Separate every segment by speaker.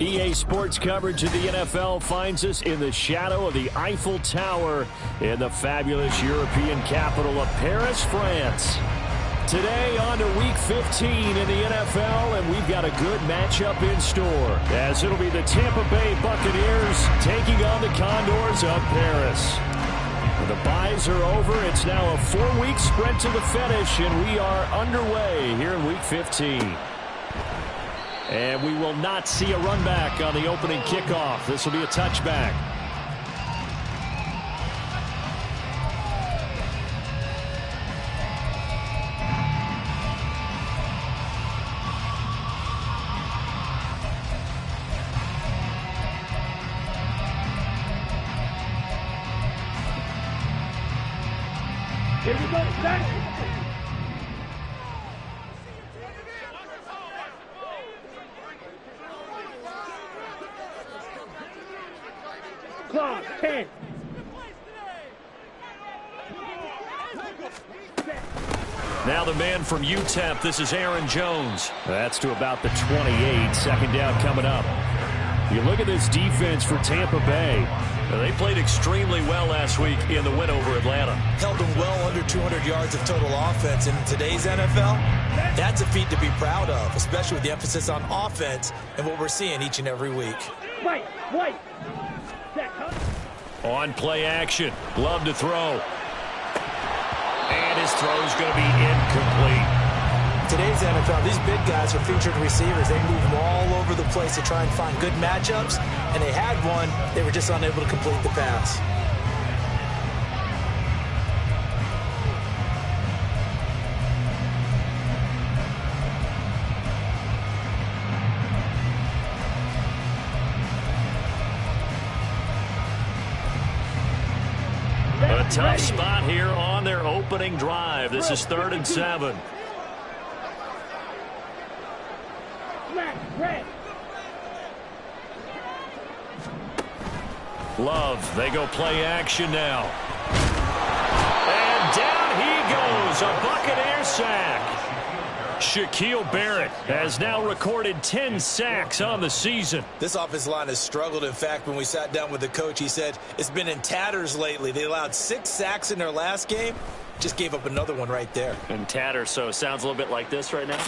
Speaker 1: EA Sports coverage of the NFL finds us in the shadow of the Eiffel Tower in the fabulous European capital of Paris, France. Today on to Week 15 in the NFL, and we've got a good matchup in store, as it'll be the Tampa Bay Buccaneers taking on the Condors of Paris. The byes are over. It's now a 4-week sprint to the finish, and we are underway here in Week 15. And we will not see a run back on the opening kickoff. This will be a touchback.
Speaker 2: Here we go, set. Clock, 10.
Speaker 1: Now the man from UTEP, this is Aaron Jones. That's to about the 28. Second down coming up. You look at this defense for Tampa Bay. They played extremely well last week in the win over Atlanta.
Speaker 3: Held them well under 200 yards of total offense. In today's NFL, that's a feat to be proud of, especially with the emphasis on offense and what we're seeing each and every week.
Speaker 2: Wait.
Speaker 1: On play action. Love to throw. And his throw's going to be incomplete.
Speaker 3: Today's NFL, these big guys are featured receivers. They move all over the place to try and find good matchups, and they had one. They were just unable to complete the pass.
Speaker 1: A tough spot here on their opening drive. This is 3rd and 7. Love, they go play action now. And down he goes, a Buccaneer sack. Shaquille Barrett has now recorded 10 sacks on the season.
Speaker 3: This offensive line has struggled. In fact, when we sat down with the coach, he said it's been in tatters lately. They allowed 6 sacks in their last game. Just gave up another one right there.
Speaker 1: In tatters, so it sounds a little bit like this right now.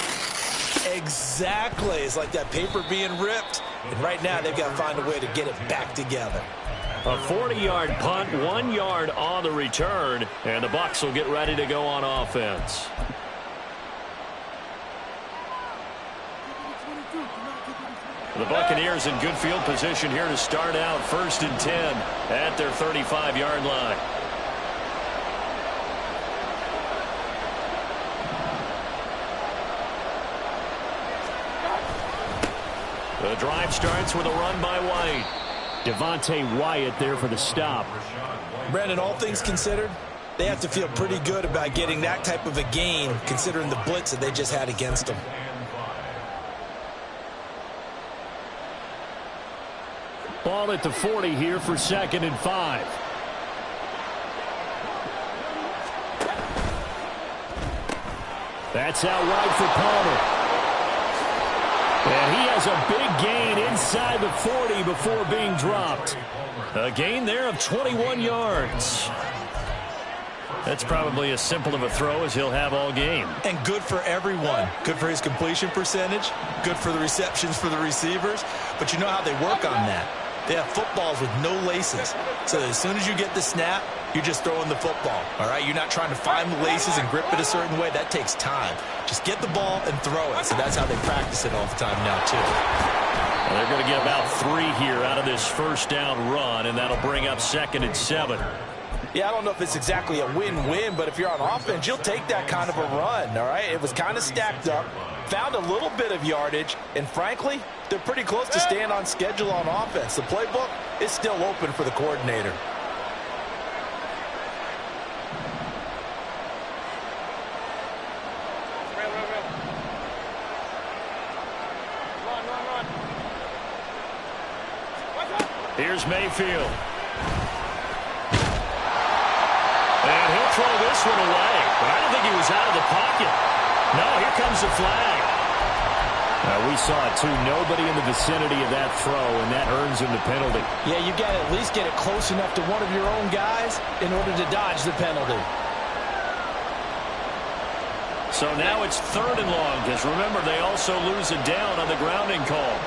Speaker 3: Exactly. It's like that paper being ripped. And right now, they've got to find a way to get it back together.
Speaker 1: A 40-yard punt, 1 yard on the return, and the Bucs will get ready to go on offense. The Buccaneers in good field position here to start out 1st and 10 at their 35-yard line. The drive starts with a run by White. Devontae Wyatt there for the stop.
Speaker 3: Brandon, all things considered, they have to feel pretty good about getting that type of a gain considering the blitz that they just had against them.
Speaker 1: Ball at the 40 here for 2nd and 5. That's out wide for Palmer. And he has a big gain inside the 40 before being dropped. A gain there of 21 yards. That's probably as simple of a throw as he'll have all game.
Speaker 3: And good for everyone. Good for his completion percentage. Good for the receptions for the receivers. But you know how they work on that. They have footballs with no laces. So as soon as you get the snap, you're just throwing the football. All right? You're not trying to find the laces and grip it a certain way. That takes time. Just get the ball and throw it. So that's how they practice it all the time now, too.
Speaker 1: Well, they're going to get about 3 here out of this first down run, and that'll bring up 2nd and 7.
Speaker 3: Yeah, I don't know if it's exactly a win-win, but if you're on offense, you'll take that kind of a run, all right? It was kind of stacked up, found a little bit of yardage, and frankly, they're pretty close to staying on schedule on offense. The playbook is still open for the coordinator.
Speaker 1: Here's Mayfield. And he'll throw this one away. But I don't think he was out of the pocket. No, here comes the flag. We saw it, too. Nobody in the vicinity of that throw, and that earns him the penalty.
Speaker 3: Yeah, you got to at least get it close enough to one of your own guys in order to dodge the penalty.
Speaker 1: So now it's 3rd and long, because remember, they also lose a down on the grounding call.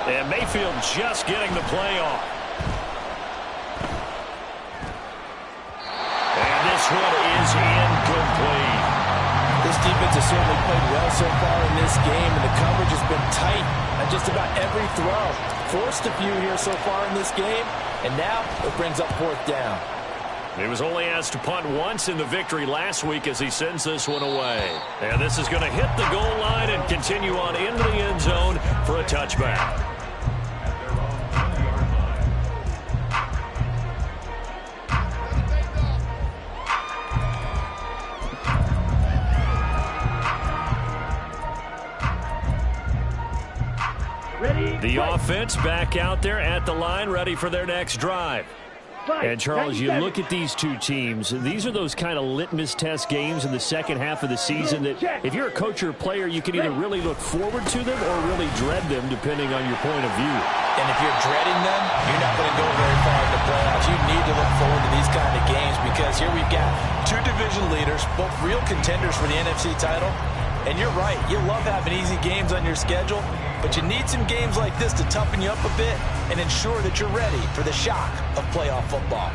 Speaker 1: And Mayfield just getting the play off. And this one is incomplete.
Speaker 3: This defense has certainly played well so far in this game, and the coverage has been tight on just about every throw. Forced a few here so far in this game, and now it brings up 4th down.
Speaker 1: He was only asked to punt once in the victory last week as he sends this one away. And this is going to hit the goal line and continue on into the end zone for a touchback. The offense back out there at the line, ready for their next drive. And, Charles, you look at these two teams, these are those kind of litmus test games in the second half of the season that if you're a coach or a player, you can either really look forward to them or really dread them, depending on your point of view.
Speaker 3: And if you're dreading them, you're not going to go very far in the playoffs. You need to look forward to these kind of games because here we've got 2 division leaders, both real contenders for the NFC title. And you're right, you love having easy games on your schedule, but you need some games like this to toughen you up a bit and ensure that you're ready for the shock of playoff football.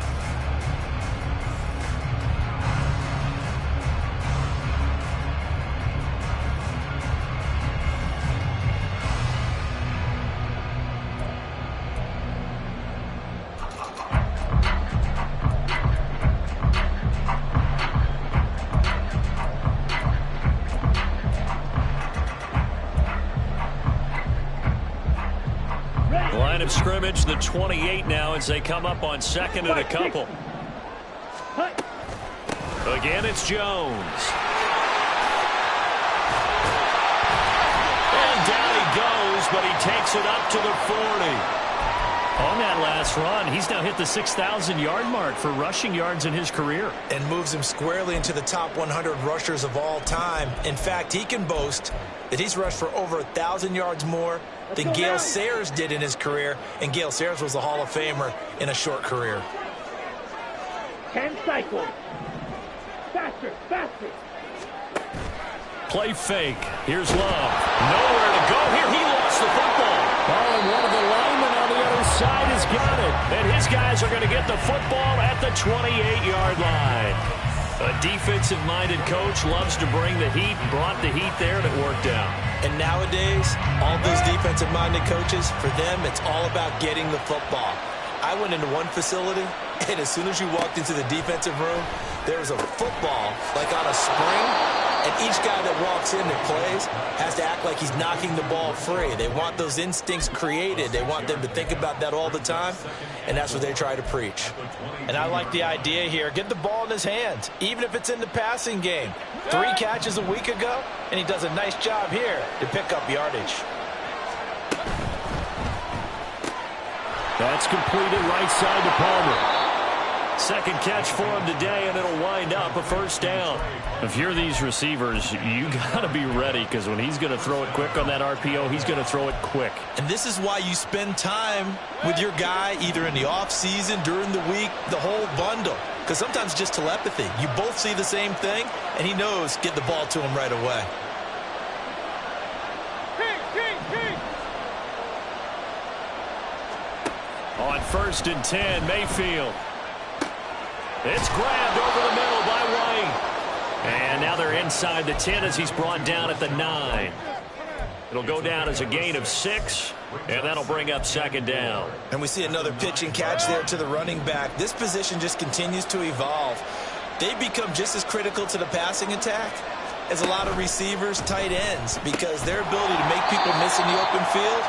Speaker 1: Line of scrimmage, the 28 now as they come up on 2nd and a couple. Again, it's Jones. And down he goes, but he takes it up to the 40. On that last run, he's now hit the 6,000-yard mark for rushing yards in his career.
Speaker 3: And moves him squarely into the top 100 rushers of all time. In fact, he can boast that he's rushed for over 1,000 yards more than Gale Sayers did in his career. And Gale Sayers was a Hall of Famer in a short career.
Speaker 2: 10 cycles. Faster, faster.
Speaker 1: Play fake. Here's Love. Nowhere to go here. He lost the football. Oh, and one of the linemen on the other side has got it. And his guys are going to get the football at the 28-yard line. A defensive-minded coach loves to bring the heat, brought the heat there, and it worked out.
Speaker 3: And nowadays, all those defensive-minded coaches, for them, it's all about getting the football. I went into one facility, and as soon as you walked into the defensive room, there was a football like on a spring, and each guy that walks in and plays has to act like he's knocking the ball free. They want those instincts created. They want them to think about that all the time, and that's what they try to preach. And I like the idea here. Get the ball in his hands, even if it's in the passing game. 3 catches a week ago, and he does a nice job here to pick up yardage.
Speaker 1: That's completed right side to Palmer. Second catch for him today, and it'll wind up a first down. If you're these receivers, you got to be ready because when he's going to throw it quick on that RPO, he's going to throw it quick.
Speaker 3: And this is why you spend time with your guy either in the offseason, during the week, the whole bundle. Because sometimes just telepathy. You both see the same thing, and he knows get the ball to him right away.
Speaker 1: On 1st and 10, Mayfield. It's grabbed over the middle by White. And now they're inside the 10 as he's brought down at the 9. It'll go down as a gain of 6, and that'll bring up 2nd down.
Speaker 3: And we see another pitch and catch there to the running back. This position just continues to evolve. They become just as critical to the passing attack as a lot of receivers, tight ends, because their ability to make people miss in the open field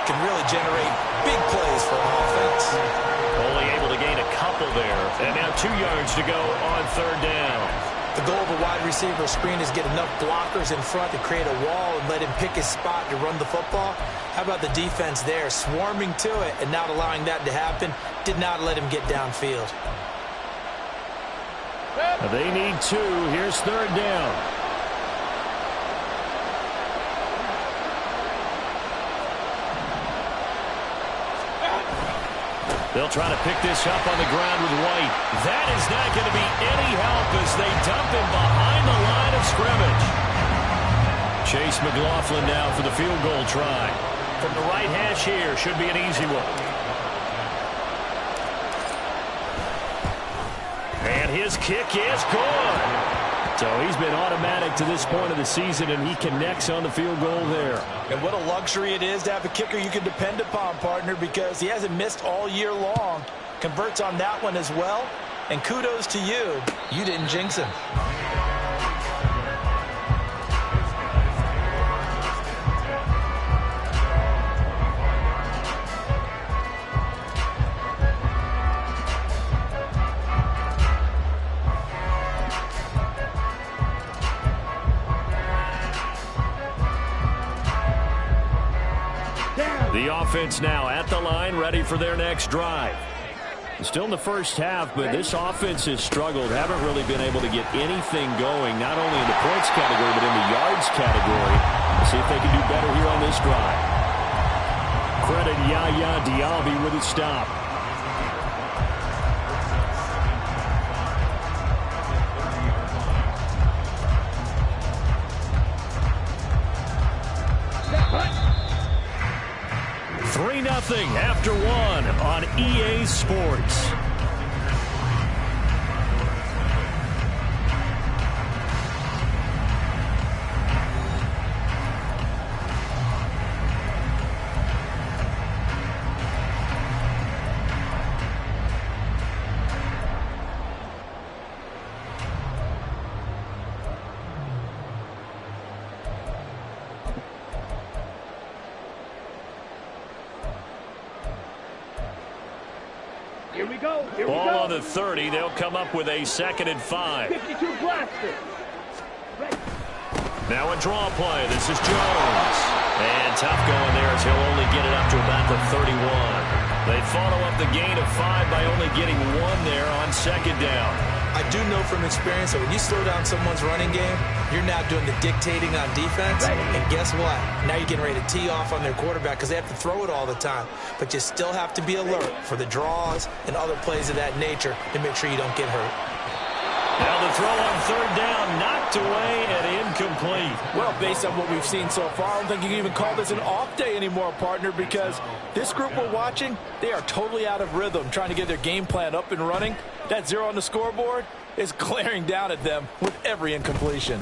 Speaker 3: can really generate big plays for an offense.
Speaker 1: Only able to gain a couple couple there. And now 2 yards to go on third down.
Speaker 3: The goal of a wide receiver screen is get enough blockers in front to create a wall and let him pick his spot to run the football. How about the defense there, swarming to it and not allowing that to happen? Did not let him get downfield.
Speaker 1: They need 2. Here's third down. They'll try to pick this up on the ground with White. That is not going to be any help as they dump him behind the line of scrimmage. Chase McLaughlin now for the field goal try. From the right hash here, should be an easy one. And his kick is good. So he's been automatic to this point of the season, and he connects on the field goal there.
Speaker 3: And what a luxury it is to have a kicker you can depend upon, partner, because he hasn't missed all year long. Converts on that one as well. And kudos to you. You didn't jinx him.
Speaker 1: The offense now at the line, ready for their next drive. Still in the first half, but this offense has struggled. Haven't really been able to get anything going, not only in the points category, but in the yards category. We'll see if they can do better here on this drive. Credit Yaya Diaby with a stop. Nothing after 1 on EA Sports.
Speaker 2: Here we go.
Speaker 1: Ball on the 30. They'll come up with a 2nd and 5.
Speaker 2: 52 blaster. Right.
Speaker 1: Now a draw play. This is Jones. And tough going there as he'll only get it up to about the 31. They follow up the gain of 5 by only getting 1 there on 2nd down.
Speaker 3: I do know from experience that when you slow down someone's running game, you're now doing the dictating on defense. And guess what? Now you're getting ready to tee off on their quarterback because they have to throw it all the time. But you still have to be alert for the draws and other plays of that nature to make sure you don't get hurt.
Speaker 1: Now the throw on 3rd down, knocked away and incomplete.
Speaker 4: Well, based on what we've seen so far, I don't think you can even call this an off day anymore, partner, because this group we're watching, they are totally out of rhythm, trying to get their game plan up and running. That 0 on the scoreboard is glaring down at them with every incompletion.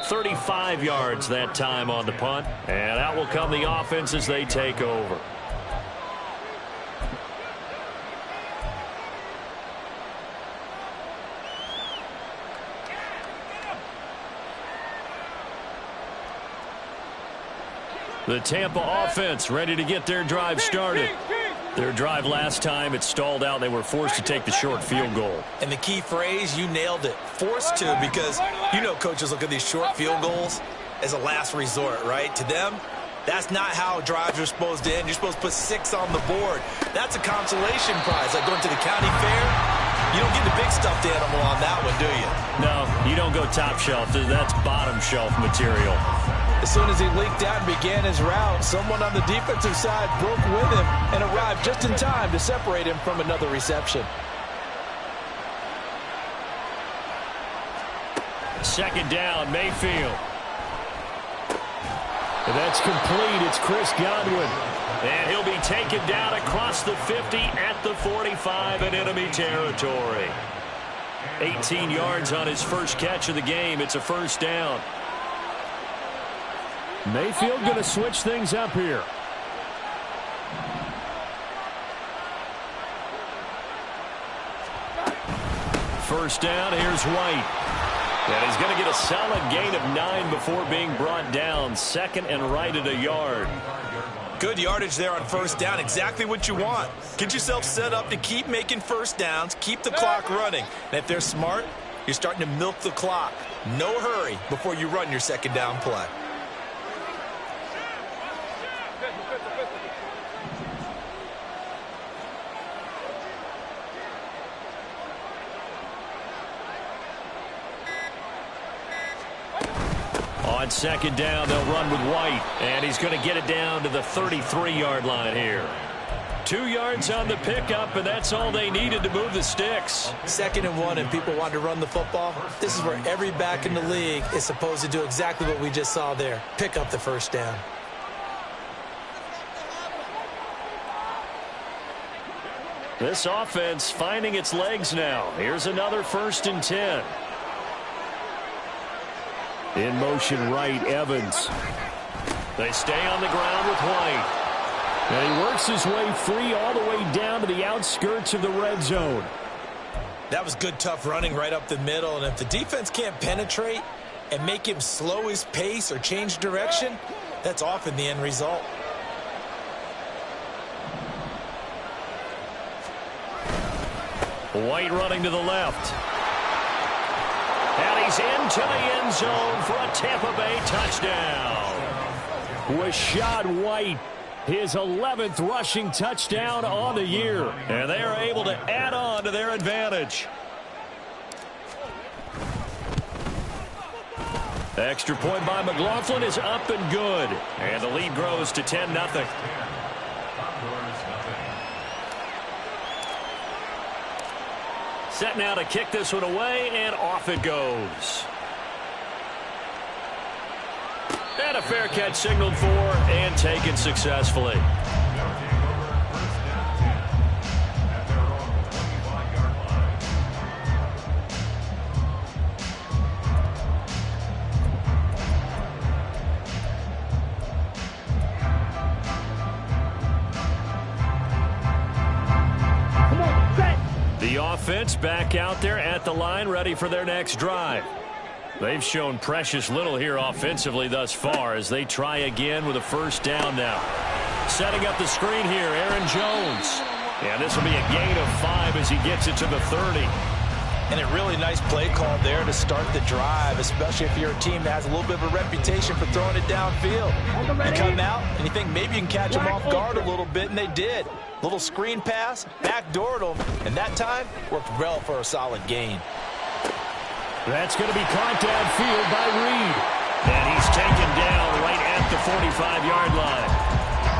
Speaker 1: 35 yards that time on the punt, and out will come the offense as they take over. The Tampa offense ready to get their drive started. Their drive last time, it stalled out. They were forced to take the short field goal.
Speaker 3: And the key phrase, you nailed it. Forced to, because you know coaches look at these short field goals as a last resort, right? To them, that's not how drives are supposed to end. You're supposed to put 6 on the board. That's a consolation prize, like going to the county fair. You don't get the big stuffed animal on that one, do you?
Speaker 1: No, you don't go top shelf. That's bottom shelf material.
Speaker 4: As soon as he leaked out and began his route, someone on the defensive side broke with him and arrived just in time to separate him from another reception.
Speaker 1: 2nd down, Mayfield. And that's complete. It's Chris Godwin. And he'll be taken down across the 50 at the 45 in enemy territory. 18 yards on his first catch of the game. It's a 1st down. Mayfield going to switch things up here. First down, here's White. And he's going to get a solid gain of 9 before being brought down. 2nd and right at a yard.
Speaker 3: Good yardage there on first down. Exactly what you want. Get yourself set up to keep making first downs, keep the clock running. And if they're smart, you're starting to milk the clock. No hurry before you run your second down play.
Speaker 1: On second down, they'll run with White, and he's going to get it down to the 33-yard line here. 2 yards on the pickup, and that's all they needed to move the sticks.
Speaker 4: 2nd and 1, and people want to run the football. This is where every back in the league is supposed to do exactly what we just saw there. Pick up the first down.
Speaker 1: This offense finding its legs now. Here's another 1st and 10. In motion right, Evans. They stay on the ground with White. And he works his way free all the way down to the outskirts of the red zone.
Speaker 3: That was good, tough running right up the middle. And if the defense can't penetrate and make him slow his pace or change direction, that's often the end result.
Speaker 1: White running to the left. And he's into the end zone for a Tampa Bay touchdown. Rashad White, his 11th rushing touchdown on the year. And they are able to add on to their advantage. Extra point by McLaughlin is up and good. And the lead grows to 10-0. Set now to kick this one away, and off it goes. And a fair catch signaled for and taken successfully. The offense back out there at the line, ready for their next drive. They've shown precious little here offensively thus far as they try again with a first down now. Setting up the screen here, Aaron Jones. And this will be a gain of 5 as he gets it to the 30.
Speaker 3: And a really nice play call there to start the drive, especially if you're a team that has a little bit of a reputation for throwing it downfield. You come out and you think maybe you can catch them off guard a little bit, and they did. Little screen pass, backdoored them, and that time worked well for a solid gain.
Speaker 1: That's going to be caught downfield by Reed. And he's taken down right at the 45-yard line.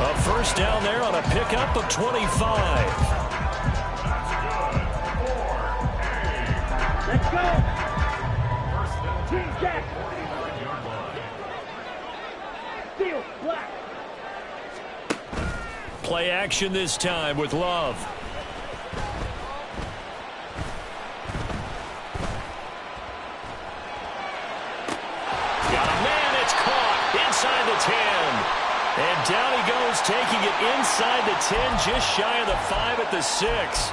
Speaker 1: A first down there on a pickup of 25.
Speaker 2: Let's go. Team Jack. Steal, black.
Speaker 1: Play action this time with Love. Got a man, it's caught inside the 10. And down he goes, taking it inside the 10, just shy of the 5 at the 6.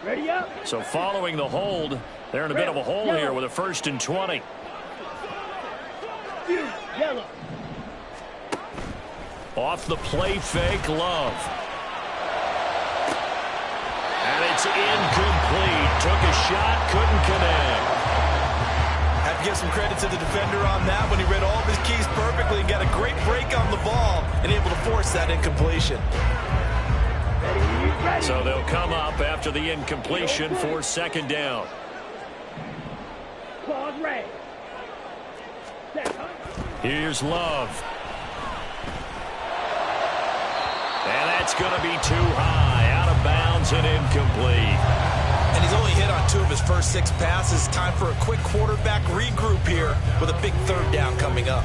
Speaker 2: Ready up.
Speaker 1: So following the hold, they're in a bit of a hole here with a 1st and 20.
Speaker 2: Yellow.
Speaker 1: Off the play fake, Love. And it's incomplete. Took a shot, couldn't connect.
Speaker 3: Have to give some credit to the defender on that when he read all of his keys perfectly and got a great break on the ball and able to force that incompletion.
Speaker 1: So they'll come up after the incompletion for second down.
Speaker 2: Claws red.
Speaker 1: Here's Love. And that's going to be too high. Out of bounds and incomplete.
Speaker 3: And he's only hit on 2 of his first 6 passes. Time for a quick quarterback regroup here with a big third down coming up.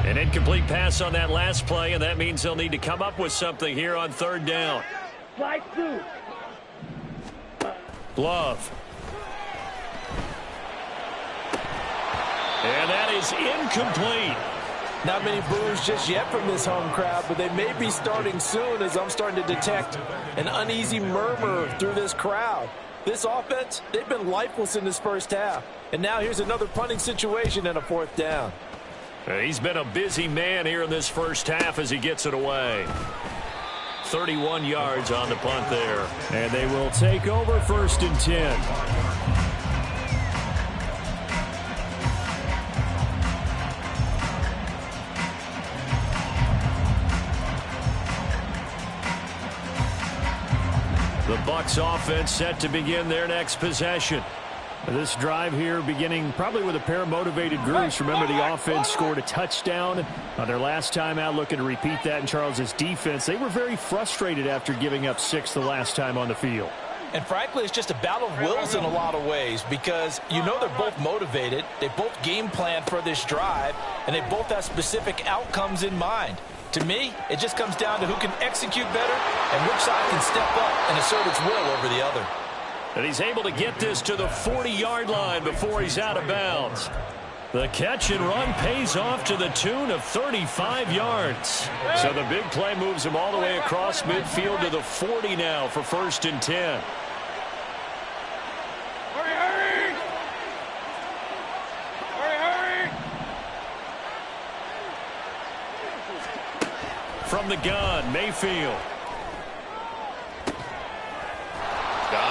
Speaker 1: An incomplete pass on that last play, and that means they'll need to come up with something here on third down.
Speaker 2: Slide through.
Speaker 1: Love. And that is incomplete.
Speaker 4: Not many boos just yet from this home crowd, but they may be starting soon as I'm starting to detect an uneasy murmur through this crowd. This offense, they've been lifeless in this first half. And now here's another punting situation and a 4th down.
Speaker 1: He's been a busy man here in this first half as he gets it away. 31 yards on the punt there. And they will take over 1st and 10. The Bucs offense set to begin their next possession. This drive here beginning probably with a pair of motivated groups. Remember, the offense scored a touchdown on their last time out, looking to repeat that in Charles's defense. They were very frustrated after giving up 6 the last time on the field.
Speaker 4: And frankly, it's just a battle of wills in a lot of ways because you know they're both motivated. They both game plan for this drive, and they both have specific outcomes in mind. To me, it just comes down to who can execute better and which side can step up and assert its will over the other.
Speaker 1: And he's able to get this to the 40-yard line before he's out of bounds. The catch and run pays off to the tune of 35 yards. So the big play moves him all the way across midfield to the 40 now for 1st and 10. From the gun, Mayfield.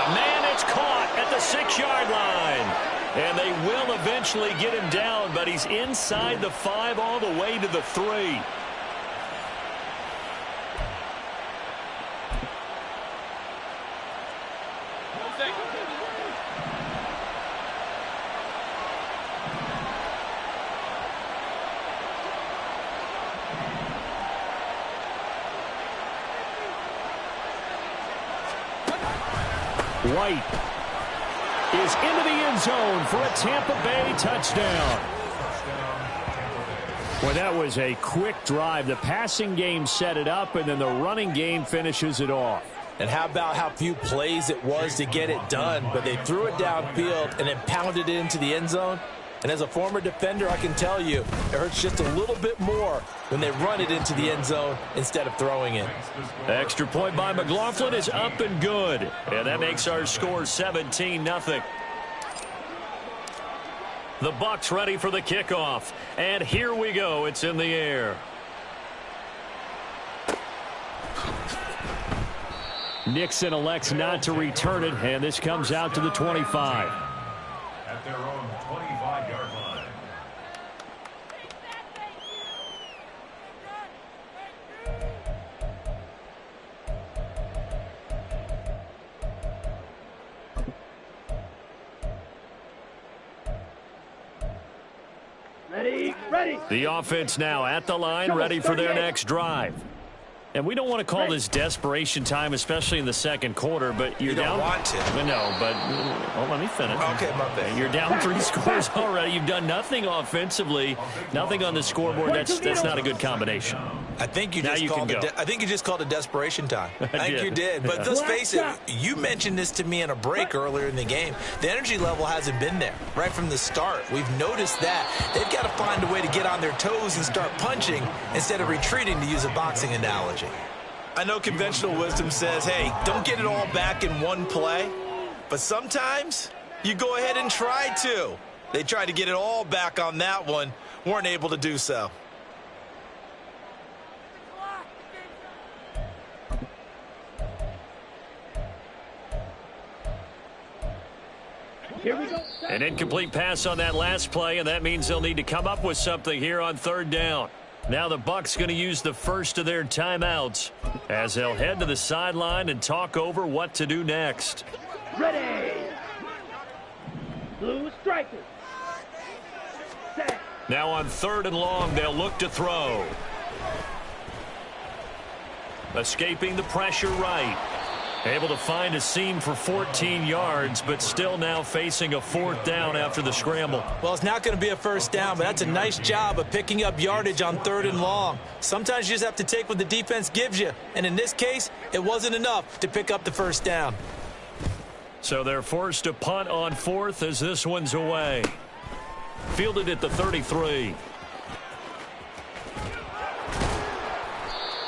Speaker 1: Man, it's caught at the 6-yard line. And they will eventually get him down, but he's inside the 5 all the way to the 3. White is into the end zone for a Tampa Bay touchdown. Well, that was a quick drive. The passing game set it up, and then the running game finishes it off.
Speaker 4: And how about how few plays it was to get it done, but they threw it downfield and then pounded it into the end zone. And as a former defender, I can tell you, it hurts just a little bit more when they run it into the end zone instead of throwing it.
Speaker 1: Extra point by McLaughlin is up and good. And that makes our score 17-0. The Bucs ready for the kickoff. And here we go. It's in the air. Nixon elects not to return it, and this comes out to the 25.
Speaker 5: At their own 25-yard line.
Speaker 2: Ready.
Speaker 1: The offense now at the line, ready for their next drive. And we don't want to call this desperation time, especially in the second quarter, but you're down.
Speaker 3: You don't want to.
Speaker 1: No, but let me finish.
Speaker 3: Okay, my bad.
Speaker 1: You're down 3 scores already. You've done nothing offensively, nothing on the scoreboard. That's not a good combination.
Speaker 3: I think you just called it desperation time. I think you did. But let's face it, you mentioned this to me in a break earlier in the game. The energy level hasn't been there right from the start. We've noticed that. They've got to find a way to get on their toes and start punching instead of retreating, to use a boxing analogy. I know conventional wisdom says, hey, don't get it all back in one play. But sometimes you go ahead and try to. They tried to get it all back on that one, weren't able to do so.
Speaker 2: Here we go.
Speaker 1: An incomplete pass on that last play, and that means they'll need to come up with something here on 3rd down. Now the Bucs going to use the first of their timeouts as they'll head to the sideline and talk over what to do next.
Speaker 2: Ready. Blue strikers. Set.
Speaker 1: Now on 3rd and long, they'll look to throw. Escaping the pressure right. Able to find a seam for 14 yards, but still now facing a 4th down after the scramble.
Speaker 4: Well, it's not going to be a 1st down, but that's a nice job of picking up yardage on 3rd and long. Sometimes you just have to take what the defense gives you, and in this case, it wasn't enough to pick up the 1st down.
Speaker 1: So they're forced to punt on 4th as this one's away. Fielded at the 33.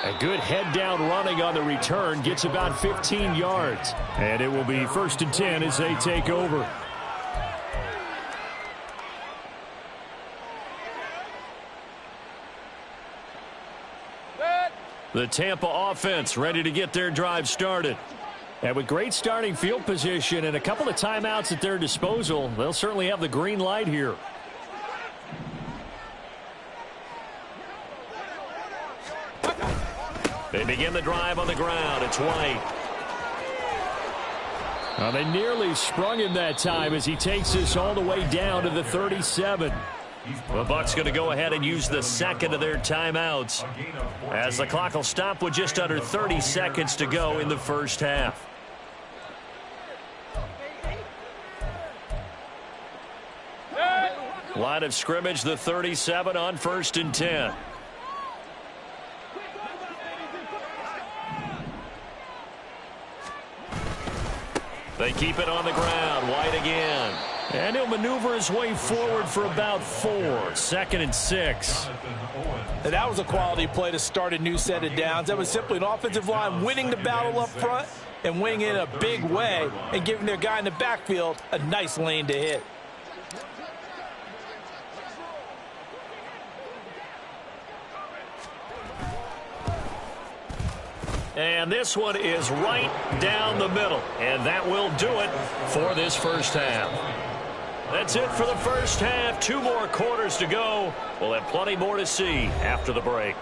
Speaker 1: A good head-down running on the return. Gets about 15 yards. And it will be 1st and 10 as they take over. The Tampa offense ready to get their drive started. And with great starting field position and a couple of timeouts at their disposal, they'll certainly have the green light here. They begin the drive on the ground. It's White. Well, they nearly sprung him that time as he takes this all the way down to the 37. The Bucs going to go ahead and use the second of their timeouts as the clock will stop with just under 30 seconds to go in the first half. Line of scrimmage, the 37 on 1st and 10. They keep it on the ground. White again. And he'll maneuver his way forward for about 4. 2nd and 6.
Speaker 4: And that was a quality play to start a new set of downs. That was simply an offensive line winning the battle up front and winning in a big way and giving their guy in the backfield a nice lane to hit.
Speaker 1: And this one is right down the middle. And that will do it for this first half. That's it for the first half. 2 more quarters to go. We'll have plenty more to see after the break.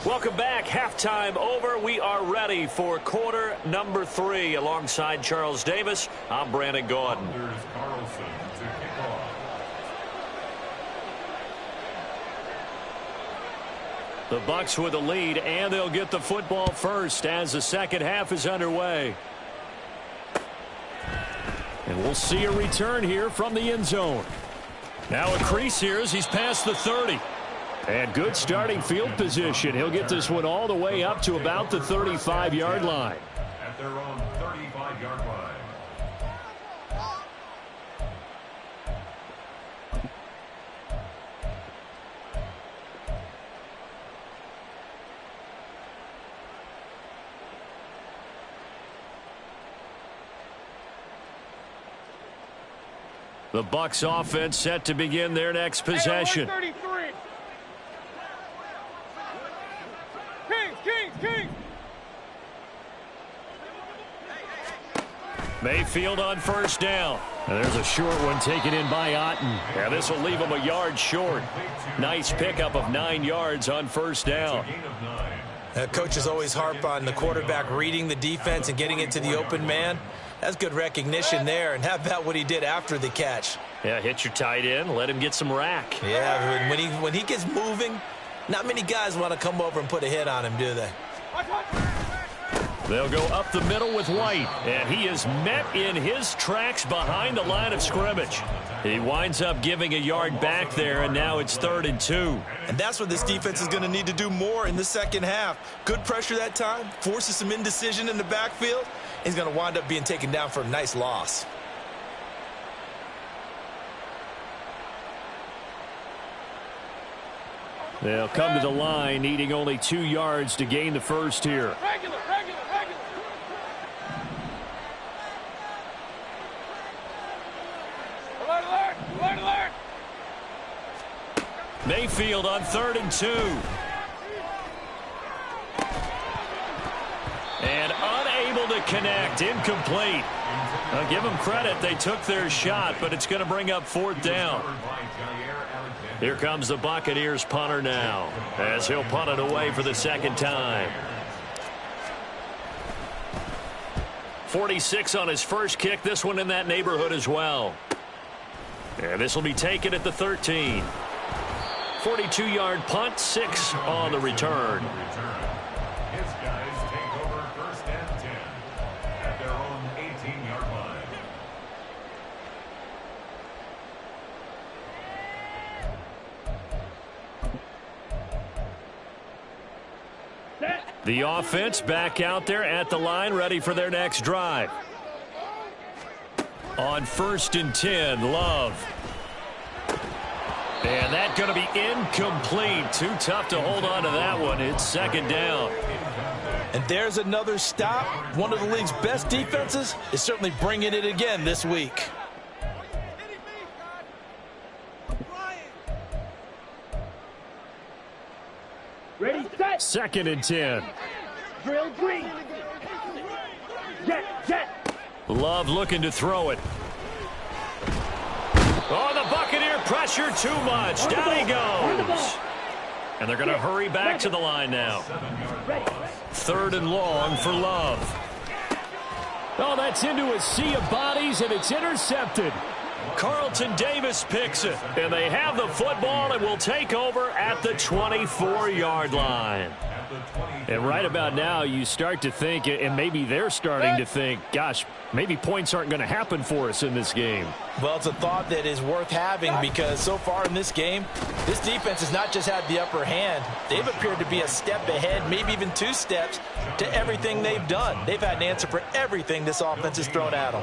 Speaker 1: Welcome back. Halftime over. We are ready for quarter number 3. Alongside Charles Davis, I'm Brandon Gaudin.
Speaker 5: Here's Carlson to kick off.
Speaker 1: The Bucs with a lead, and they'll get the football first as the second half is underway. And we'll see a return here from the end zone. Now a crease here as he's past the 30. And good starting field position. He'll get this one all the way up to about the 35-yard line.
Speaker 5: At their own 35-yard line.
Speaker 1: The Bucs offense set to begin their next possession.
Speaker 2: Kings.
Speaker 1: Mayfield on first down. And there's a short one taken in by Otten. And this will leave him a yard short. Nice pickup of 9 yards on first down.
Speaker 3: Coaches always harp on the quarterback reading the defense and getting it to the open man. That's good recognition there. And how about what he did after the catch?
Speaker 1: Yeah, hit your tight end, let him get some rack.
Speaker 3: Yeah, when he gets moving, not many guys want to come over and put a hit on him, do they?
Speaker 1: They'll go up the middle with White, and he is met in his tracks behind the line of scrimmage. He winds up giving a yard back there, and now it's 3rd and 2.
Speaker 3: And that's what this defense is going to need to do more in the second half. Good pressure that time, forces some indecision in the backfield. He's going to wind up being taken down for a nice loss.
Speaker 1: They'll come to the line, needing only 2 yards to gain the first here.
Speaker 2: Regular. Alert.
Speaker 1: Mayfield on 3rd and 2. And unable to connect, incomplete. I'll give them credit, they took their shot, but it's going to bring up 4th down. Here comes the Buccaneers punter now, as he'll punt it away for the second time. 46 on his first kick, this one in that neighborhood as well. And this will be taken at the 13. 42-yard punt, 6 on the return.
Speaker 5: His guys take over 1st and 10 at their own 18-yard line.
Speaker 2: Set.
Speaker 1: The offense back out there at the line, ready for their next drive. On 1st and 10, Love. And that's going to be incomplete. Too tough to hold on to that one. It's 2nd down.
Speaker 4: And there's another stop. One of the league's best defenses is certainly bringing it again this week.
Speaker 2: Ready, set.
Speaker 1: 2nd and 10.
Speaker 2: Drill green. Jet.
Speaker 1: Love looking to throw it. Oh, the Buccaneer pressure too much. Down he goes. And they're going to hurry back to the line now. 3rd and long for Love. Oh, that's into a sea of bodies, and it's intercepted. Carlton Davis picks it. And they have the football and will take over at the 24-yard line. And right about now, you start to think, and maybe they're starting to think, gosh, maybe points aren't going to happen for us in this game.
Speaker 4: Well, it's a thought that is worth having because so far in this game, this defense has not just had the upper hand. They've appeared to be a step ahead, maybe even 2 steps to everything they've done. They've had an answer for everything this offense has thrown at them.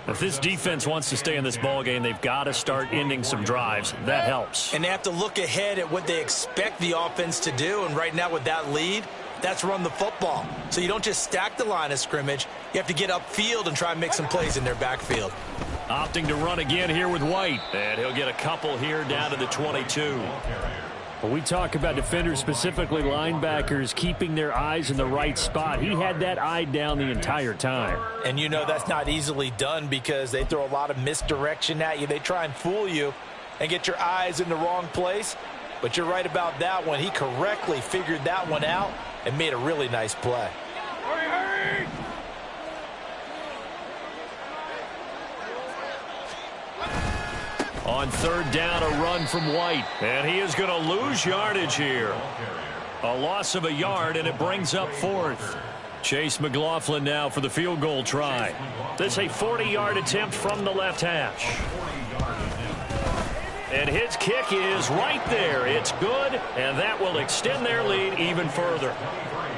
Speaker 1: If this defense wants to stay in this ballgame, they've got to start ending some drives. That helps.
Speaker 4: And they have to look ahead at what they expect the offense to do. And right now with that lead, that's run the football. So you don't just stack the line of scrimmage. You have to get upfield and try and make some plays in their backfield.
Speaker 1: Opting to run again here with White. And he'll get a couple here down to the 22. When we talk about defenders, specifically linebackers, keeping their eyes in the right spot, he had that eye down the entire time.
Speaker 4: And you know that's not easily done because they throw a lot of misdirection at you. They try and fool you and get your eyes in the wrong place. But you're right about that one. He correctly figured that one out and made a really nice play.
Speaker 2: Hurry!
Speaker 1: On 3rd down, a run from White. And he is going to lose yardage here. A loss of a yard, and it brings up 4th. Chase McLaughlin now for the field goal try. This is a 40-yard attempt from the left hash. And his kick is right there. It's good, and that will extend their lead even further.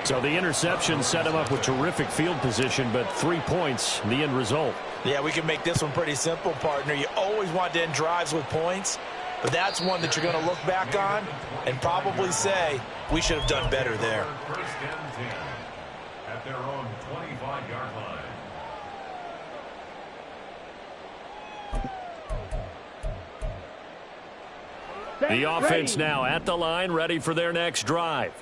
Speaker 1: So the interception set him up with terrific field position, but 3 points, the end result.
Speaker 4: Yeah, we can make this one pretty simple, partner. You always want to end drives with points, but that's one that you're going to look back on and probably say, we should have done better there.
Speaker 5: 1st and 10 at their own 25-yard line.
Speaker 1: The offense now at the line, ready for their next drive.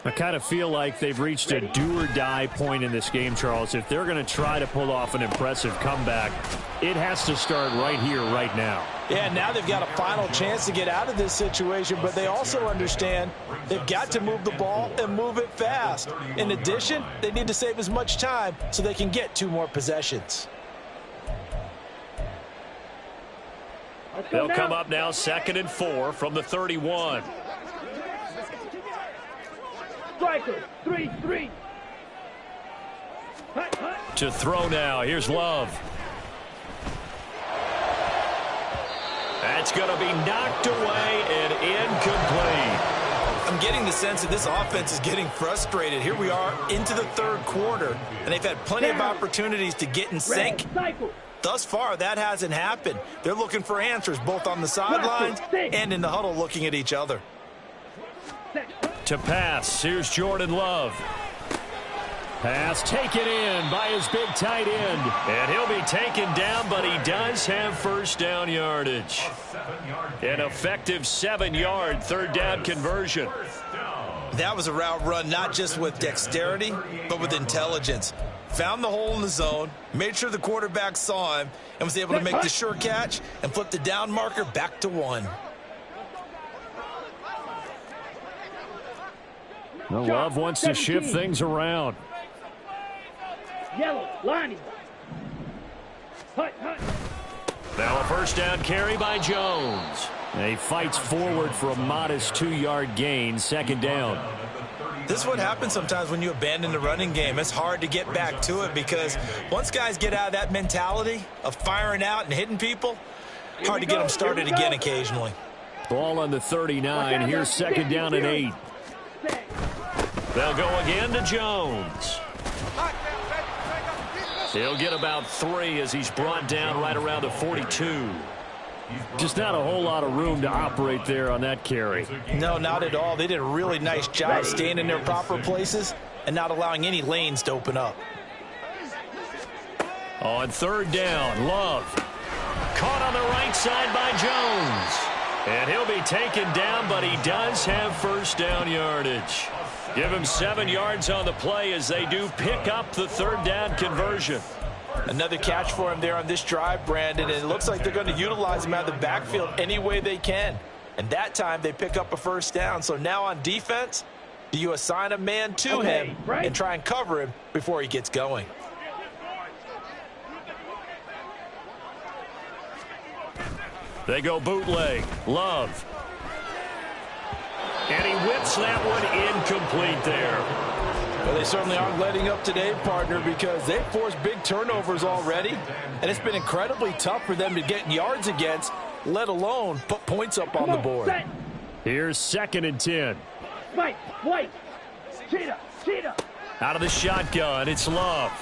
Speaker 1: I kind of feel like they've reached a do-or-die point in this game, Charles. If they're going to try to pull off an impressive comeback, it has to start right here, right now.
Speaker 4: Yeah, now they've got a final chance to get out of this situation, but they also understand they've got to move the ball and move it fast. In addition, they need to save as much time so they can get 2 more possessions.
Speaker 1: They'll come up now 2nd and 4 from the 31.
Speaker 2: Striker, 3-3.
Speaker 1: To throw now. Here's Love. That's going to be knocked away and incomplete.
Speaker 4: I'm getting the sense that this offense is getting frustrated. Here we are into the 3rd quarter, and they've had plenty of opportunities to get in sync. Thus far, that hasn't happened. They're looking for answers both on the sidelines and in the huddle looking at each other.
Speaker 1: To pass, here's Jordan Love. Pass taken in by his big tight end. And he'll be taken down, but he does have 1st down yardage. An effective 7-yard 3rd down conversion.
Speaker 4: That was a route run not just with dexterity, but with intelligence. Found the hole in the zone, made sure the quarterback saw him, and was able to make the sure catch and flip the down marker back to 1.
Speaker 1: Well, Love wants to shift things around.
Speaker 2: Yellow, lining.
Speaker 1: Now a 1st down carry by Jones. And he fights forward for a modest 2-yard gain, 2nd down.
Speaker 4: This is what happens sometimes when you abandon the running game. It's hard to get back to it because once guys get out of that mentality of firing out and hitting people, hard to get them started again occasionally.
Speaker 1: Ball on the 39. Here's 2nd down and 8. They'll go again to Jones. He'll get about 3 as he's brought down right around the 42. Just not a whole lot of room to operate there on that carry.
Speaker 4: No, not at all. They did a really nice job staying in their proper places and not allowing any lanes to open up.
Speaker 1: On third down, Love. Caught on the right side by Jones. And he'll be taken down, but he does have first down yardage. Give him 7 yards on the play as they do pick up the third down conversion.
Speaker 4: Another catch for him there on this drive, Brandon, and it looks like they're going to utilize him out of the backfield any way they can. And that time they pick up a first down. So now on defense, do you assign a man to him and try and cover him before he gets going?
Speaker 1: They go bootleg. Love. And he whips that one incomplete there.
Speaker 4: Well, they certainly aren't letting up today, partner, because they've forced big turnovers already. And it's been incredibly tough for them to get yards against, let alone put points up on the board.
Speaker 1: Here's 2nd and 10.
Speaker 2: Mike, White. Cheetah.
Speaker 1: Out of the shotgun, it's Love.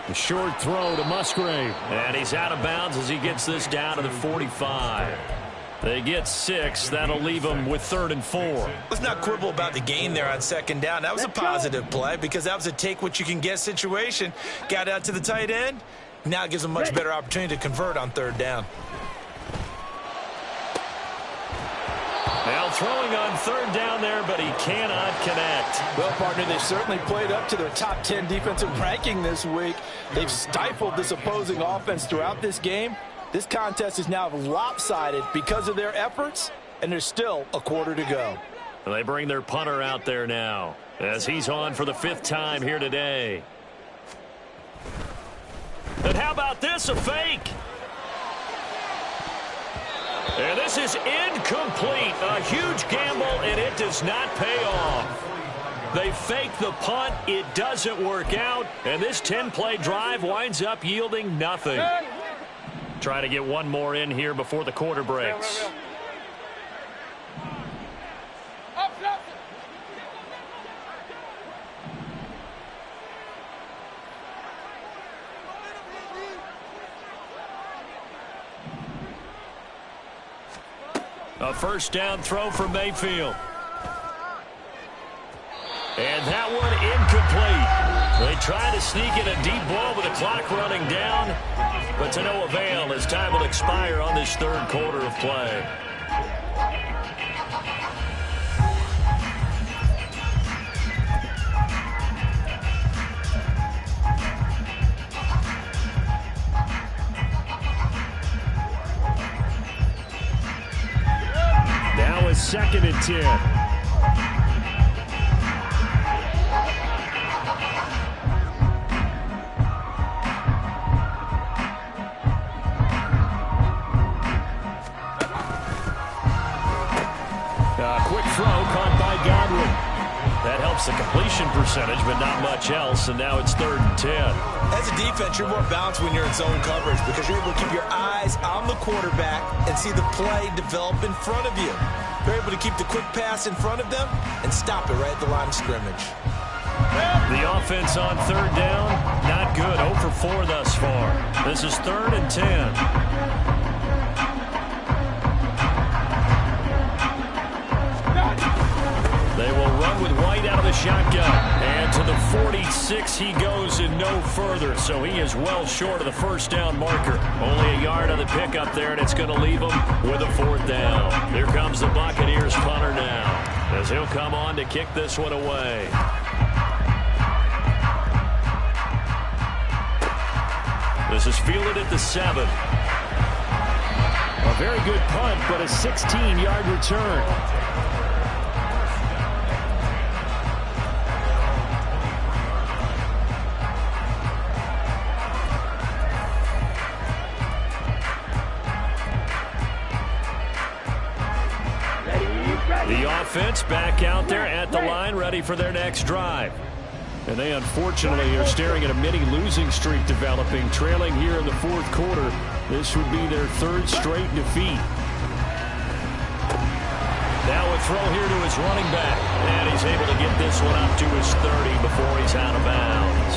Speaker 1: The short throw to Musgrave. And he's out of bounds as he gets this down to the 45. They get 6. That'll leave them with 3rd and 4.
Speaker 3: Let's not quibble about the gain there on 2nd down. That was a positive play because that was a take-what-you-can-get situation. Got out to the tight end. Now it gives them a much better opportunity to convert on 3rd down.
Speaker 1: Now throwing on 3rd down there, but he cannot connect.
Speaker 4: Well, partner, they've certainly played up to their top 10 defensive ranking this week. They've stifled this opposing offense throughout this game. This contest is now lopsided because of their efforts, and there's still a quarter to go.
Speaker 1: And they bring their punter out there now as he's on for the 5th time here today. And how about this, a fake? And this is incomplete. A huge gamble, and it does not pay off. They fake the punt. It doesn't work out, and this 10-play drive winds up yielding nothing. Try to get one more in here before the quarter breaks. A first down throw for Mayfield. And that one incomplete. They try to sneak in a deep ball with the clock running down, but to no avail as time will expire on this 3rd quarter of play. Now it's 2nd and 10. Quick throw caught by Godwin. That helps the completion percentage, but not much else, and now it's 3rd and 10.
Speaker 3: As a defense, you're more balanced when you're in zone coverage because you're able to keep your eyes on the quarterback and see the play develop in front of you. You're able to keep the quick pass in front of them and stop it right at the line of scrimmage.
Speaker 1: The offense on 3rd down, not good. 0 for 4 thus far. This is 3rd and 10. They will run with White out of the shotgun. And to the 46 he goes and no further. So he is well short of the first down marker. Only a yard on the pickup there, and it's going to leave him with a 4th down. Here comes the Buccaneers punter now as he'll come on to kick this one away. This is fielded at the 7. A very good punt, but a 16-yard return. The offense back out there at the line, ready for their next drive. And they unfortunately are staring at a mini losing streak developing, trailing here in the 4th quarter. This would be their 3rd straight defeat. Now a throw here to his running back, and he's able to this one up to his 30 before he's out of bounds.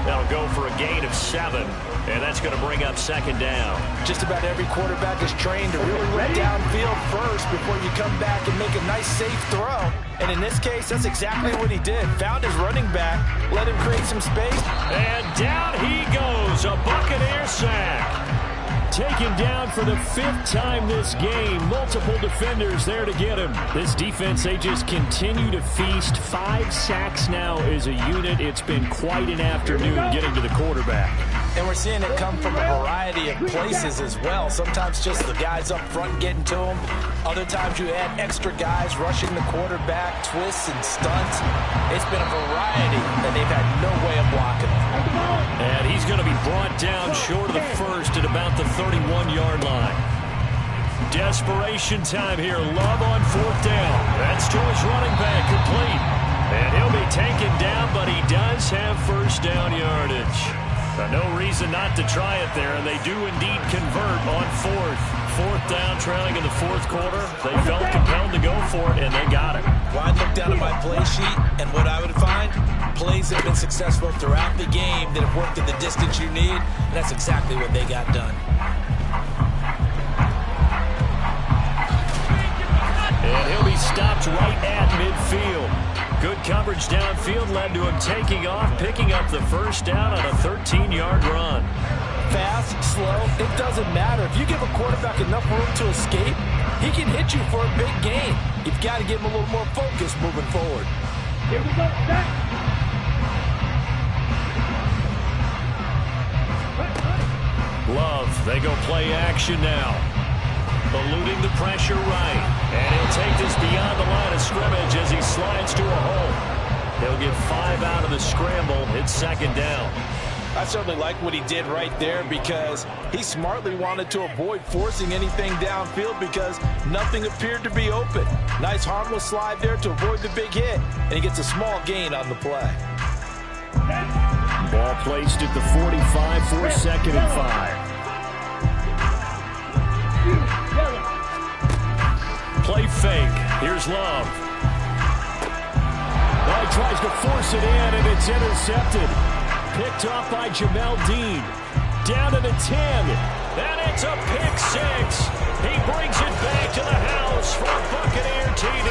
Speaker 1: That'll go for a gain of 7, and that's going to bring up second down.
Speaker 4: Just about every quarterback is trained to really look downfield first before you come back and make a nice, safe throw. And in this case, that's exactly what he did. Found his running back, let him create some space.
Speaker 1: And down he goes, a Buccaneer sack. Taken down for the 5th time this game. Multiple defenders there to get him. This defense, they just continue to feast. 5 sacks now as a unit. It's been quite an afternoon getting to the quarterback.
Speaker 4: And we're seeing it come from a variety of places as well. Sometimes just the guys up front getting to him. Other times you add extra guys rushing the quarterback, twists and stunts. It's been a variety that they've had no way of blocking him.
Speaker 1: And he's going to be brought down short of the first at about the 31-yard line. Desperation time here. Love on 4th down. That's to his running back, complete. And he'll be taken down, but he does have first down yardage. No reason not to try it there, and they do indeed convert on 4th. 4th down, trailing in the 4th quarter. They felt compelled to go for it, and they got it.
Speaker 4: Well, I'd look down at my play sheet, and what I would find, plays that have been successful throughout the game that have worked at the distance you need, and that's exactly what they got done.
Speaker 1: And he'll be stopped right at midfield. Good coverage downfield led to him taking off, picking up the first down on a 13-yard run.
Speaker 4: Fast, slow, it doesn't matter. If you give a quarterback enough room to escape, he can hit you for a big gain. You've got to give him a little more focus moving forward.
Speaker 2: Here we go, set.
Speaker 1: Love, they go play action now. Eluding the pressure right. And he'll take this beyond the line of scrimmage as he slides to a hole. He'll get 5 out of the scramble. It's second down.
Speaker 4: I certainly like what he did right there because he smartly wanted to avoid forcing anything downfield because nothing appeared to be open. Nice harmless slide there to avoid the big hit, and he gets a small gain on the play.
Speaker 1: Ball placed at the 45 for 2nd and 5. Play fake. Here's Love. Well, he tries to force it in, and it's intercepted. Picked off by Jamel Dean. Down to the 10. And it's a pick 6. He brings it back to the house for a Buccaneer TD.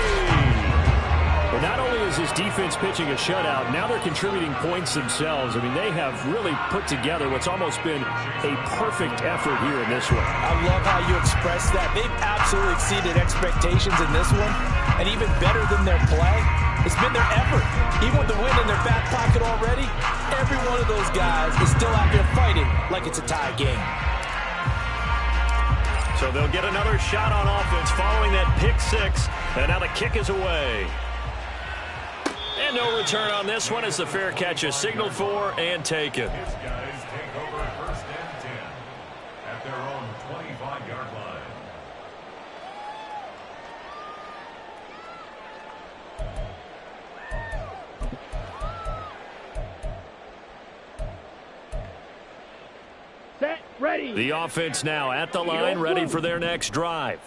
Speaker 1: Well, not only is his defense pitching a shutout, now they're contributing points themselves. I mean, they have really put together what's almost been a perfect effort here in this one.
Speaker 4: I love how you express that. They've absolutely exceeded expectations in this one. And even better than their play, it's been their effort. Even with the win in their back pocket already, every one of those guys is still out there fighting like it's a tie game.
Speaker 1: So they'll get another shot on offense following that pick 6. And now the kick is away. And no return on this one as the fair catch is signaled for and taken.
Speaker 5: His guys take over 1st and 10 at their own 25-yard line.
Speaker 2: Set, ready.
Speaker 1: The offense now at the line, ready for their next drive.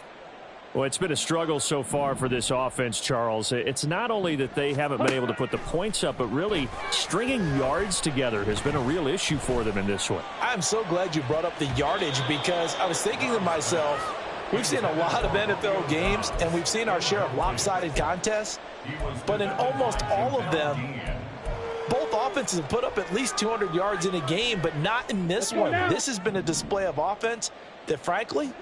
Speaker 1: Well, it's been a struggle so far for this offense, Charles. It's not only that they haven't been able to put the points up, but really stringing yards together has been a real issue for them in this one.
Speaker 4: I'm so glad you brought up the yardage because I was thinking to myself, we've seen a lot of NFL games, and we've seen our share of lopsided contests, but in almost all of them, both offenses have put up at least 200 yards in a game, but not in this one. This has been a display of offense that, frankly,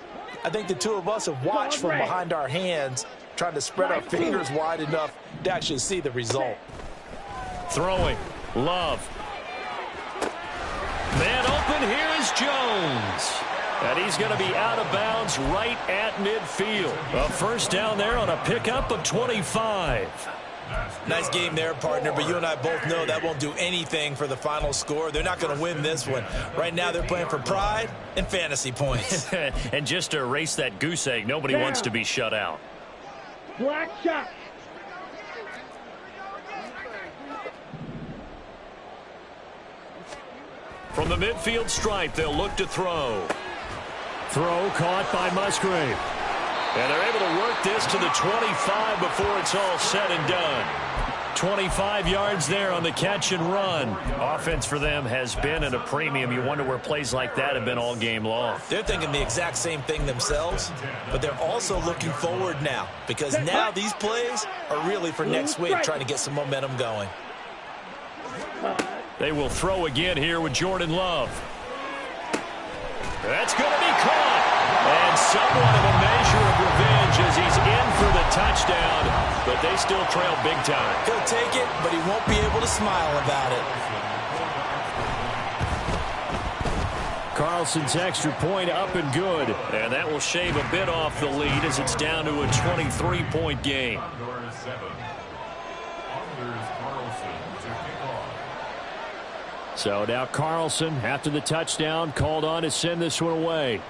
Speaker 4: I think the two of us have watched from behind our hands, trying to spread our fingers wide enough to actually see the result.
Speaker 1: Throwing. Love. Man open. Here is Jones. And he's going to be out of bounds right at midfield. A first down there on a pickup of 25.
Speaker 4: Nice game there, partner, but you and I both know that won't do anything for the final score. They're not going to win this one. Right now they're playing for pride and fantasy points.
Speaker 1: And just to erase that goose egg, nobody wants to be shut out.
Speaker 2: Black shot.
Speaker 1: From the midfield stripe, they'll look to throw. Throw caught by Musgrave. And they're able to work this to the 25 before it's all said and done. 25 yards there on the catch and run. Offense for them has been at a premium. You wonder where plays like that have been all game long.
Speaker 3: They're thinking the exact same thing themselves, but they're also looking forward now because now these plays are really for next week, trying to get some momentum going.
Speaker 1: They will throw again here with Jordan Love. That's going to be caught. And somewhat of a measure of revenge as he's in for the touchdown, but they still trail big time.
Speaker 3: He'll take it, but he won't be able to smile about it.
Speaker 1: Carlson's extra point up and good. And that will shave a bit off the lead as it's down to a 23-point game. So now Carlson, after the touchdown, called on to send this one away.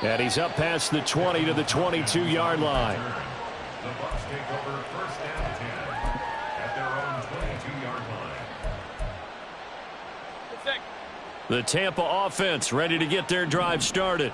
Speaker 1: And he's up past the 20 to the 22-yard line.
Speaker 5: The Bucs take over first and 10 at their own 22-yard line.
Speaker 1: The Tampa offense ready to get their drive started.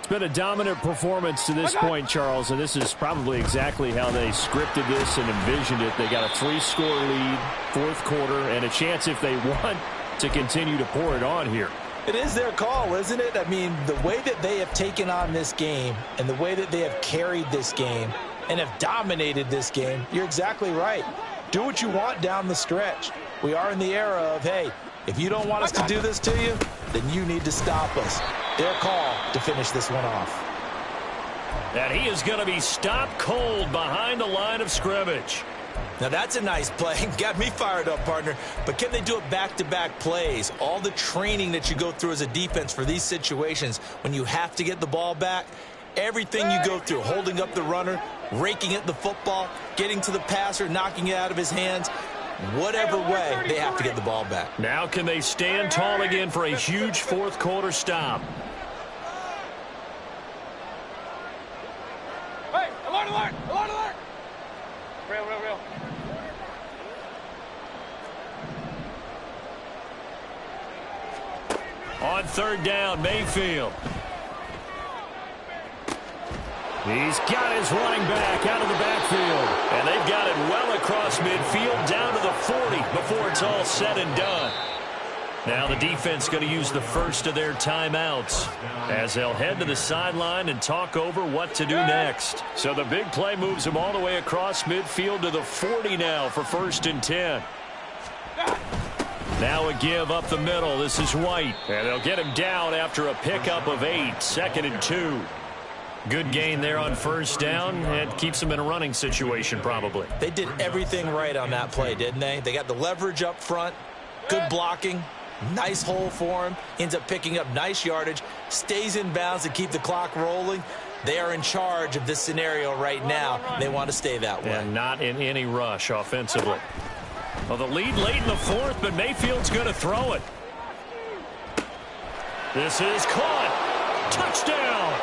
Speaker 1: It's been a dominant performance to this point, Charles, and this is probably exactly how they scripted this and envisioned it. They got a 3-score lead, fourth quarter, and a chance if they want to continue to pour it on here.
Speaker 3: It is their call, isn't it? I mean, the way that they have taken on this game and the way that they have carried this game and have dominated this game, you're exactly right. Do what you want down the stretch. We are in the era of, hey, if you don't want us to do this to you, then you need to stop us. Their call to finish this one off.
Speaker 1: And he is going to be stopped cold behind the line of scrimmage.
Speaker 3: Now that's a nice play. Got me fired up, partner. But can they do it back-to-back plays? All the training that you go through as a defense for these situations when you have to get the ball back, everything you go through, holding up the runner, raking at the football, getting to the passer, knocking it out of his hands, whatever way, they have to get the ball back.
Speaker 1: Now can they stand tall again for a huge fourth quarter stop?
Speaker 2: Hey, alert, alert, alert, alert. Real.
Speaker 1: On third down, Mayfield. He's got his running back out of the backfield. And they've got it well across midfield down to the 40 before it's all said and done. Now the defense going to use the first of their timeouts as they'll head to the sideline and talk over what to do next. So the big play moves them all the way across midfield to the 40 now for first and 10. Now a give up the middle. This is White. And they'll get him down after a pickup of 8. 2nd and 2. Good gain there on first down. It keeps them in a running situation probably.
Speaker 3: They did everything right on that play, didn't they? They got the leverage up front. Good blocking. Nice hole for him. Ends up picking up nice yardage. Stays in bounds to keep the clock rolling. They are in charge of this scenario right now. They want to stay that way.
Speaker 1: And not in any rush offensively. Well, the lead late in the fourth, but Mayfield's going to throw it. This is caught. Touchdown.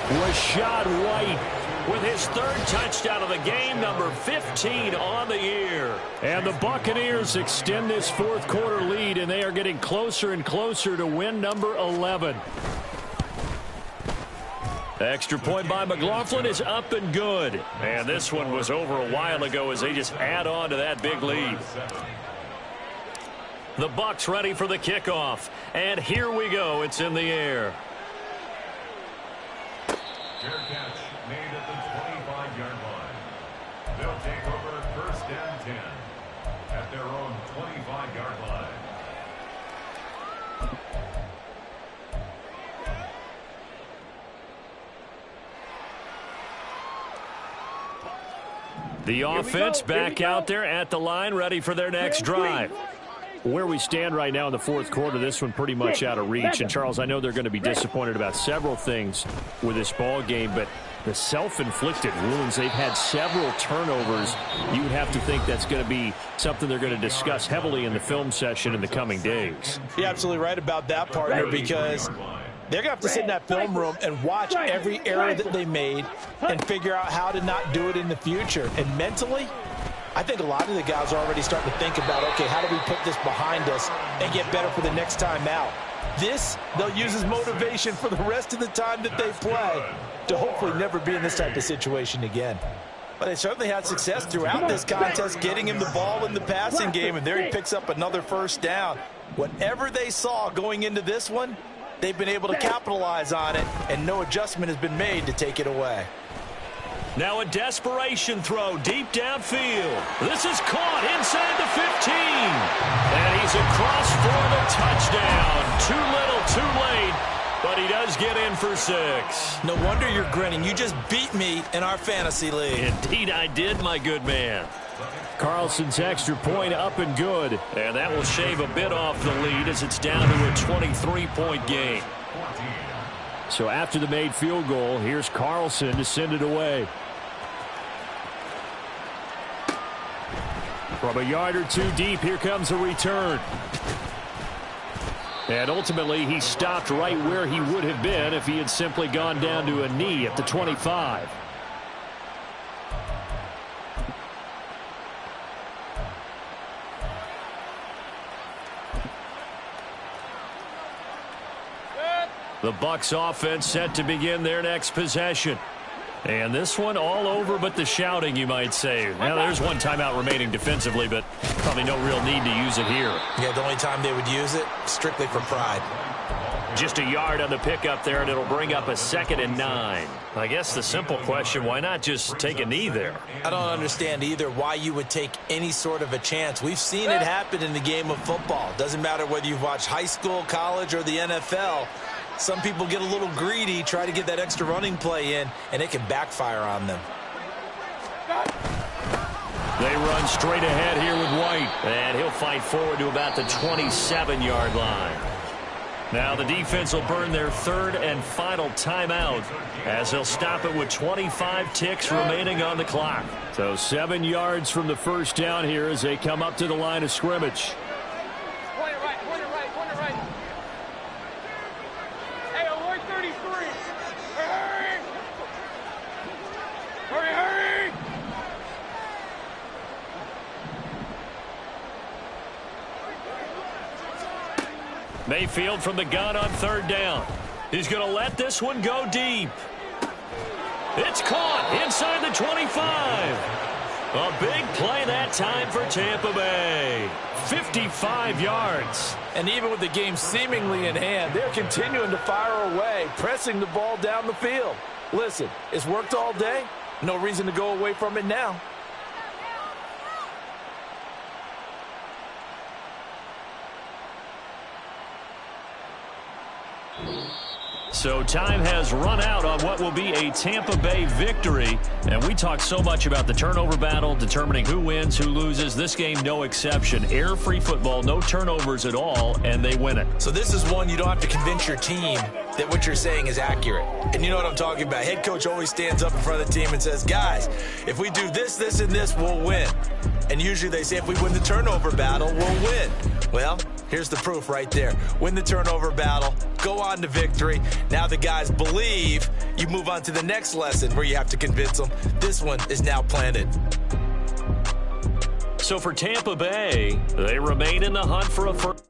Speaker 1: Rachaad White with his third touchdown of the game, number 15 on the year. And the Buccaneers extend this fourth quarter lead, and they are getting closer and closer to win number 11. Extra point by McLaughlin is up and good. And this one was over a while ago as they just add on to that big lead. The Bucs ready for the kickoff. And here we go. It's in the air.
Speaker 5: Fair catch made at the 25-yard line. They'll take over first and 10 at their own 25-yard line.
Speaker 1: The offense back out there at the line, ready for their next drive. Where we stand right now in the fourth quarter, this one pretty much out of reach. And, Charles, I know they're going to be disappointed about several things with this ball game, but the self-inflicted wounds, they've had several turnovers. You would have to think that's going to be something they're going to discuss heavily in the film session in the coming days.
Speaker 3: You're absolutely right about that, partner, because they're going to have to sit in that film room and watch every error that they made and figure out how to not do it in the future. And mentally, I think a lot of the guys are already starting to think about, okay, how do we put this behind us and get better for the next time out?
Speaker 4: This, they'll use as motivation for the rest of the time that they play to hopefully never be in this type of situation again. But they certainly had success throughout this contest, getting him the ball in the passing game, and there he picks up another first down. Whatever they saw going into this one, they've been able to capitalize on it, and no adjustment has been made to take it away.
Speaker 1: Now a desperation throw deep downfield. This is caught inside the 15. And he's across for the touchdown. Too little, too late. But he does get in for 6.
Speaker 3: No wonder you're grinning. You just beat me in our fantasy league.
Speaker 1: Indeed I did, my good man. Carlson's extra point up and good. And that will shave a bit off the lead as it's down to a 23-point game. So after the made field goal, here's Carlson to send it away. From a yard or two deep, here comes a return. And ultimately, he stopped right where he would have been if he had simply gone down to a knee at the 25. The Bucs offense set to begin their next possession. And this one all over but the shouting, you might say. Now, there's one timeout remaining defensively, but probably no real need to use it here.
Speaker 3: Yeah, the only time they would use it, strictly for pride.
Speaker 1: Just a yard on the pickup there, and it'll bring up a 2nd and 9. I guess the simple question, why not just take a knee there?
Speaker 3: I don't understand either why you would take any sort of a chance. We've seen it happen in the game of football. Doesn't matter whether you've watched high school, college, or the NFL. Some people get a little greedy, try to get that extra running play in, and it can backfire on them.
Speaker 1: They run straight ahead here with White, and he'll fight forward to about the 27-yard line. Now the defense will burn their 3rd and final timeout as they'll stop it with 25 ticks remaining on the clock. So 7 yards from the first down here as they come up to the line of scrimmage. Mayfield from the gun on 3rd down. He's going to let this one go deep. It's caught inside the 25. A big play that time for Tampa Bay. 55 yards.
Speaker 4: And even with the game seemingly in hand, they're continuing to fire away, pressing the ball down the field. Listen, it's worked all day. No reason to go away from it now.
Speaker 1: So time has run out on what will be a Tampa Bay victory. And we talked so much about the turnover battle, determining who wins, who loses. This game, no exception. Error-free football, no turnovers at all, and they win it.
Speaker 3: So this is one you don't have to convince your team that what you're saying is accurate. And you know what I'm talking about. Head coach always stands up in front of the team and says, guys, if we do this, this, and this, we'll win. And usually they say if we win the turnover battle, we'll win. Well, here's the proof right there. Win the turnover battle, go on to victory. Now the guys believe. You move on to the next lesson where you have to convince them. This one is now planted.
Speaker 1: So for Tampa Bay, they remain in the hunt for a first.